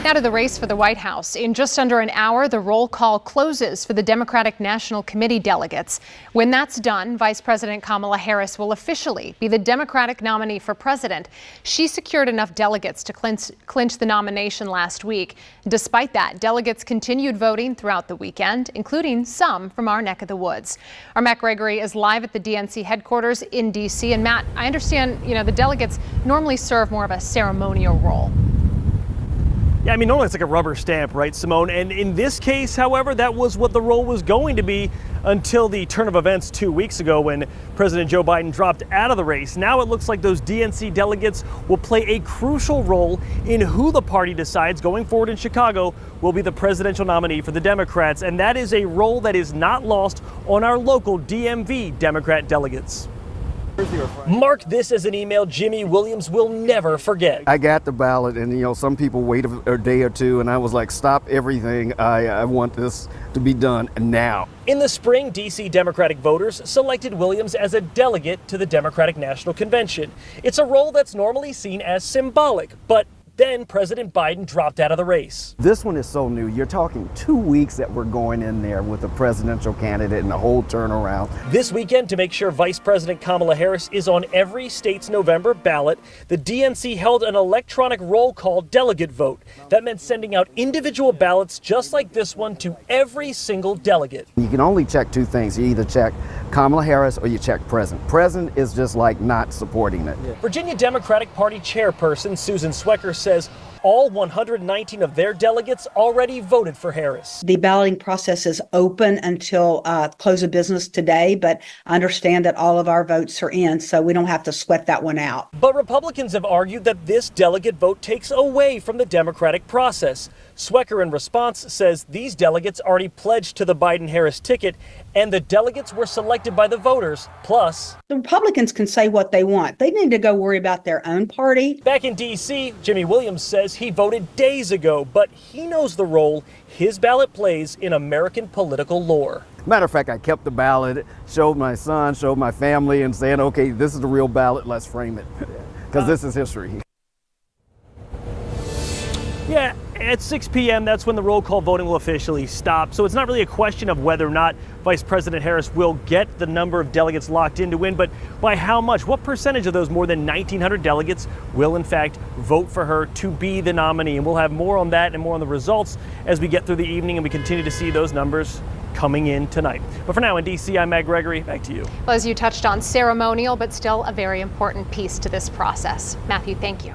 Now to the race for the White House. In just under an hour, the roll call closes for the Democratic National Committee delegates. When that's done, Vice President Kamala Harris will officially be the Democratic nominee for president. She secured enough delegates to clinch the nomination last week. Despite that, delegates continued voting throughout the weekend, including some from our neck of the woods. Our Matt Gregory is live at the DNC headquarters in D.C. And Matt, I understand, the delegates normally serve more of a ceremonial role. Yeah, normally it's like a rubber stamp, right, Simone? And in this case, however, that was what the role was going to be until the turn of events 2 weeks ago when President Joe Biden dropped out of the race. Now it looks like those DNC delegates will play a crucial role in who the party decides going forward in Chicago will be the presidential nominee for the Democrats. And that is a role that is not lost on our local DMV Democrat delegates. Mark this as an email Jimmy Williams will never forget. I got the ballot and, some people wait a day or two and I was like, stop everything. I want this to be done now. In the spring, D.C. Democratic voters selected Williams as a delegate to the Democratic National Convention. It's a role that's normally seen as symbolic, but then President Biden dropped out of the race. This one is so new. You're talking 2 weeks that we're going in there with a presidential candidate and the whole turnaround. This weekend, to make sure Vice President Kamala Harris is on every state's November ballot, the DNC held an electronic roll call delegate vote. That meant sending out individual ballots just like this one to every single delegate. You can only check two things. You either check Kamala Harris or you check President. President is just like not supporting it. Virginia Democratic Party chairperson Susan Swecker says all 119 of their delegates already voted for Harris. The balloting process is open until close of business today, but I understand that all of our votes are in, so we don't have to sweat that one out. But Republicans have argued that this delegate vote takes away from the Democratic process. Swecker, in response, says these delegates already pledged to the Biden-Harris ticket, and the delegates were selected by the voters. Plus, the Republicans can say what they want. They need to go worry about their own party. Back in D.C., Jimmy Williams says he voted days ago, but he knows the role his ballot plays in American political lore. Matter of fact, I kept the ballot, showed my son, showed my family, and saying, okay, this is the real ballot, let's frame it, because this is history. Yeah, at 6 p.m., that's when the roll call voting will officially stop. So it's not really a question of whether or not Vice President Harris will get the number of delegates locked in to win, but by how much? What percentage of those more than 1,900 delegates will, in fact, vote for her to be the nominee? And we'll have more on that and more on the results as we get through the evening and we continue to see those numbers coming in tonight. But for now, in D.C., I'm Matt Gregory. Back to you. Well, as you touched on, ceremonial, but still a very important piece to this process. Matthew, thank you.